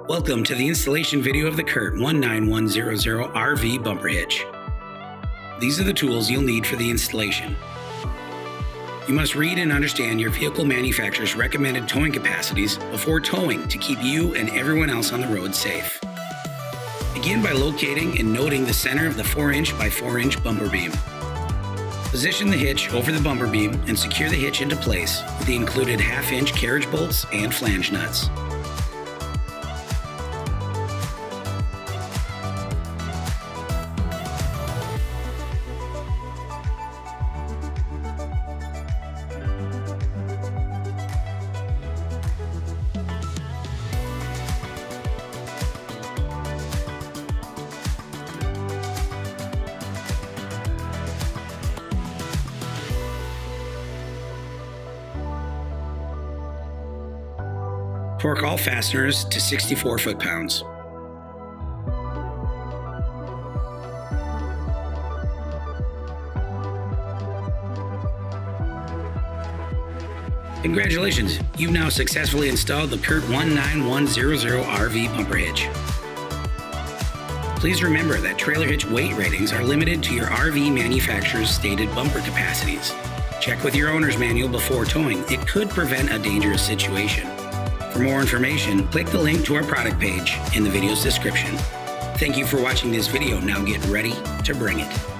Welcome to the installation video of the CURT 19100 RV bumper hitch. These are the tools you'll need for the installation. You must read and understand your vehicle manufacturer's recommended towing capacities before towing to keep you and everyone else on the road safe. Begin by locating and noting the center of the 4-inch by 4-inch bumper beam. Position the hitch over the bumper beam and secure the hitch into place with the included 1/2-inch carriage bolts and flange nuts. Torque all fasteners to 64 foot-pounds. Congratulations, you've now successfully installed the CURT 19100 RV bumper hitch. Please remember that trailer hitch weight ratings are limited to your RV manufacturer's stated bumper capacities. Check with your owner's manual before towing. It could prevent a dangerous situation. For more information, click the link to our product page in the video's description. Thank you for watching this video. Now get ready to bring it.